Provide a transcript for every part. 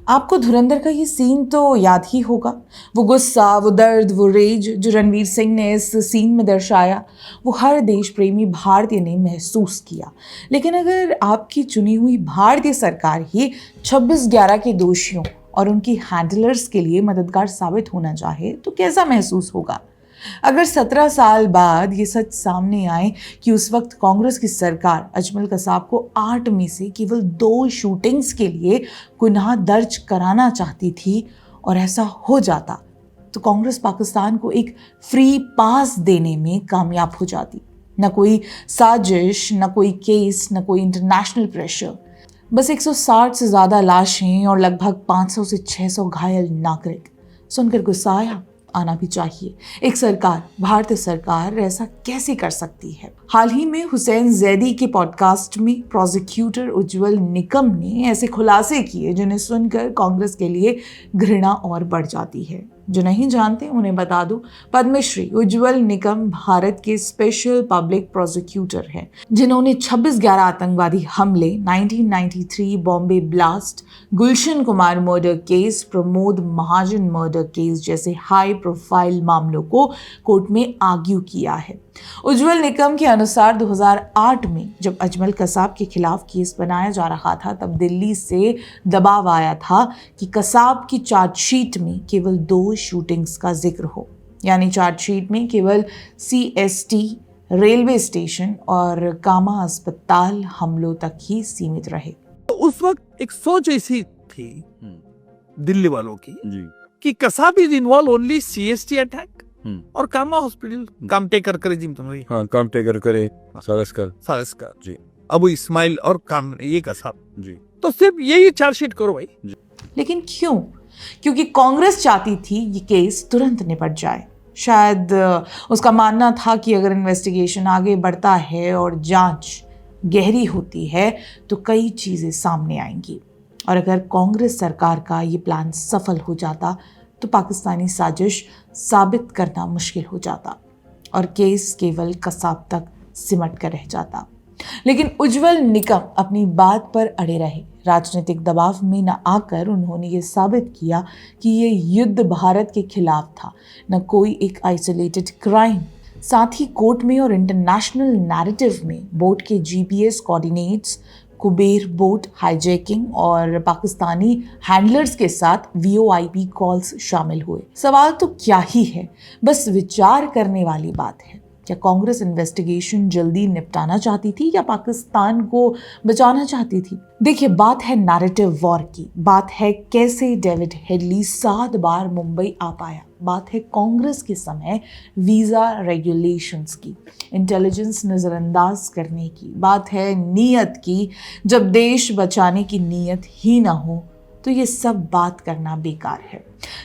आपको धुरंधर का ये सीन तो याद ही होगा। वो गुस्सा, वो दर्द, वो रेज जो रणवीर सिंह ने इस सीन में दर्शाया, वो हर देश प्रेमी भारतीय ने महसूस किया। लेकिन अगर आपकी चुनी हुई भारतीय सरकार ही 26/11 के दोषियों और उनकी हैंडलर्स के लिए मददगार साबित होना चाहे तो कैसा महसूस होगा? अगर 17 साल बाद ये सच सामने आए कि उस वक्त कांग्रेस की सरकार अजमल कसाब को 8 में से केवल 2 शूटिंग्स के लिए गुनाह दर्ज कराना चाहती थी और ऐसा हो जाता, तो कांग्रेस पाकिस्तान को एक फ्री पास देने में कामयाब हो जाती। न कोई साजिश, न कोई केस, न कोई इंटरनेशनल प्रेशर, बस 160 से ज़्यादा लाशें और लगभग 500 से 600 घायल नागरिक। सुनकर गुस्सा आया, आना भी चाहिए। एक सरकार, भारतीय सरकार ऐसा कैसे कर सकती है? हाल ही में हुसैन जैदी के पॉडकास्ट में प्रोसिक्यूटर उज्जवल निकम ने ऐसे खुलासे किए जिन्हें सुनकर कांग्रेस के लिए घृणा और बढ़ जाती है। जो नहीं जानते उन्हें बता दूं, पद्मश्री उज्जवल निकम भारत के स्पेशल पब्लिक प्रोसिक्यूटर हैं, जिन्होंने 26/11 आतंकवादी हमले, 1993 Bombay blast, Gulshan Kumar murder case, Pramod Mahajan murder case जैसे हाई प्रोफाइल मामलों को कोर्ट में आर्ग्यू किया है। उज्जवल निकम के अनुसार 2008 में जब अजमल कसाब के खिलाफ केस बनाया जा रहा था, तब दिल्ली से दबाव आया था कि कसाब की चार्जशीट में केवल 2 शूटिंग्स का जिक्र हो, यानी चार्जशीट में केवल CST, रेलवे स्टेशन और कामा अस्पताल हमलों तक ही सीमित रहे। तो उस वक्त एक सोच ऐसी थी दिल्ली वालों की कि Kasab is involve only CST attack और कामा हॉस्पिटल काम टेकर करे जिम तो नहीं, हाँ काम टेकर करे सारस्कर जी, अबू इस्माइल और काम ये कसाब जी, तो सिर्फ यही चार्जशीट करो भाई। लेकिन क्यों? क्योंकि कांग्रेस चाहती थी ये केस तुरंत निपट जाए। शायद उसका मानना था कि अगर इन्वेस्टिगेशन आगे बढ़ता है और जांच गहरी होती है तो कई चीज़ें सामने आएंगी, और अगर कांग्रेस सरकार का ये प्लान सफल हो जाता तो पाकिस्तानी साजिश साबित करना मुश्किल हो जाता और केस केवल कसाब तक सिमट कर रह जाता। लेकिन उज्जवल निकम अपनी बात पर अड़े रहे। राजनीतिक दबाव में न आकर उन्होंने ये साबित किया कि ये युद्ध भारत के खिलाफ था, न कोई एक आइसोलेटेड क्राइम। साथ ही कोर्ट में और इंटरनेशनल नैरेटिव में बोट के GPS coordinates, Kuber boat hijacking और पाकिस्तानी हैंडलर्स के साथ VOIP कॉल्स शामिल हुए। सवाल तो क्या ही है, बस विचार करने वाली बात है। क्या कांग्रेस इन्वेस्टिगेशन जल्दी निपटाना चाहती थी या पाकिस्तान को बचाना चाहती थी? देखिए, बात है नैरेटिव वॉर की, बात है कैसे डेविड हेडली 7 बार मुंबई आ पाया, बात है कांग्रेस के समय वीज़ा रेगुलेशंस की, इंटेलिजेंस नज़रअंदाज करने की, बात है नीयत की। जब देश बचाने की नीयत ही ना हो तो ये सब बात करना बेकार है।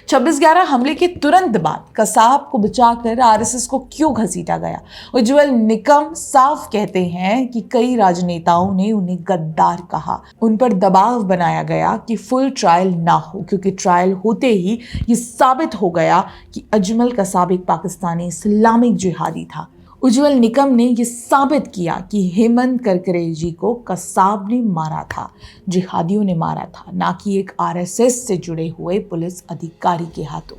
26/11 हमले के तुरंत बाद कसाब को बचाकर RSS को क्यों घसीटा गया? उज्जवल निकम साफ कहते हैं कि कई राजनेताओं ने उन्हें गद्दार कहा, उन पर दबाव बनाया गया कि फुल ट्रायल ना हो, क्योंकि ट्रायल होते ही ये साबित हो गया कि अजमल कसाब एक पाकिस्तानी इस्लामिक जिहादी था। उज्जवल निकम ने यह साबित किया कि हेमंत करकरे जी को कसाब ने मारा था, जिहादियों ने मारा था, ना कि एक RSS से जुड़े हुए पुलिस अधिकारी के हाथों।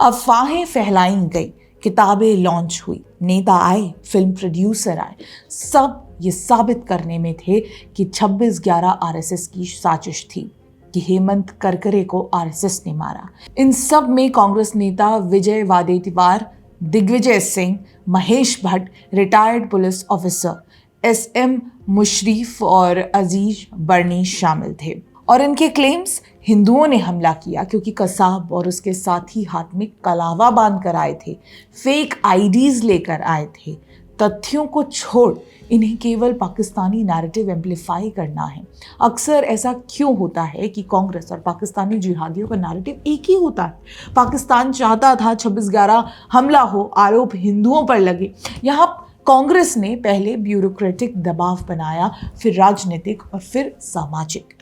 अफवाहें फैलाई गई, किताबें लॉन्च हुई, नेता आए, फिल्म प्रोड्यूसर आए, सब ये साबित करने में थे कि 26/11 RSS की साजिश थी, कि हेमंत करकरे को RSS ने मारा। इन सब में कांग्रेस नेता Vijay Wadettiwar, Digvijaya Singh, Mahesh Bhatt, retired police officer SM Mushrif और अजीज बर्नी शामिल थे। और इनके क्लेम्स, हिंदुओं ने हमला किया क्योंकि कसाब और उसके साथी हाथ में कलावा बांध कर आए थे, फेक IDs लेकर आए थे। तथ्यों को छोड़ इन्हें केवल पाकिस्तानी नैरेटिव एम्प्लीफाई करना है। अक्सर ऐसा क्यों होता है कि कांग्रेस और पाकिस्तानी जिहादियों का नैरेटिव एक ही होता है? पाकिस्तान चाहता था 26/11 हमला हो, आरोप हिंदुओं पर लगे। यहाँ कांग्रेस ने पहले ब्यूरोक्रेटिक दबाव बनाया, फिर राजनीतिक और फिर सामाजिक,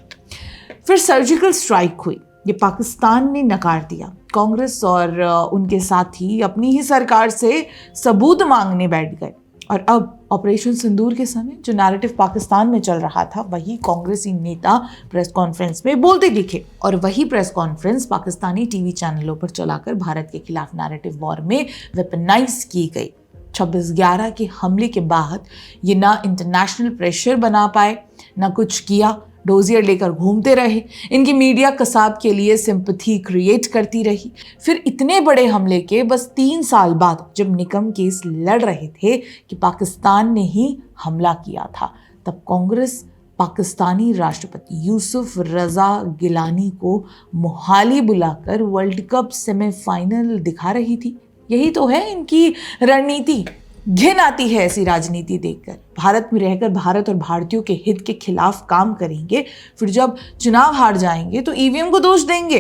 फिर सर्जिकल स्ट्राइक हुई। ये पाकिस्तान ने नकार दिया। कांग्रेस और उनके साथी अपनी ही सरकार से सबूत मांगने बैठ गए। और अब ऑपरेशन सिंदूर के समय जो नैरेटिव पाकिस्तान में चल रहा था, वही कांग्रेसी नेता प्रेस कॉन्फ्रेंस में बोलते दिखे और वही प्रेस कॉन्फ्रेंस पाकिस्तानी टीवी चैनलों पर चलाकर भारत के खिलाफ नैरेटिव वॉर में वेपनाइज की गई। 26/11 के हमले के बाद ये ना इंटरनेशनल प्रेशर बना पाए, ना कुछ किया, डोजियर लेकर घूमते रहे। इनकी मीडिया कसाब के लिए सिंपैथी क्रिएट करती रही। फिर इतने बड़े हमले के बस 3 साल बाद जब निकम केस लड़ रहे थे कि पाकिस्तान ने ही हमला किया था, तब कांग्रेस पाकिस्तानी राष्ट्रपति यूसुफ रजा गिलानी को मोहाली बुलाकर वर्ल्ड कप सेमीफाइनल दिखा रही थी। यही तो है इनकी रणनीति। घिन आती है ऐसी राजनीति देखकर। भारत में रहकर भारत और भारतीयों के हित के खिलाफ काम करेंगे, फिर जब चुनाव हार जाएंगे तो ईवीएम को दोष देंगे,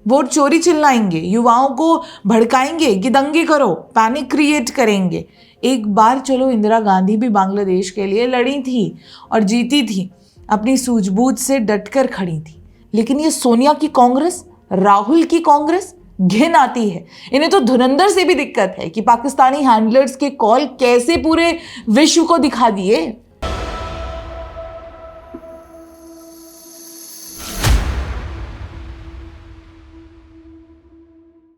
वोट चोरी चिल्लाएंगे, युवाओं को भड़काएंगे कि दंगे करो, पैनिक क्रिएट करेंगे। एक बार चलो इंदिरा गांधी भी बांग्लादेश के लिए लड़ी थी और जीती थी, अपनी सूझबूझ से डटकर खड़ी थी। लेकिन ये सोनिया की कांग्रेस, राहुल की कांग्रेस, घिन आती है। इन्हें तो धुरंधर से भी दिक्कत है कि पाकिस्तानी हैंडलर्स के कॉल कैसे पूरे विश्व को दिखा दिए।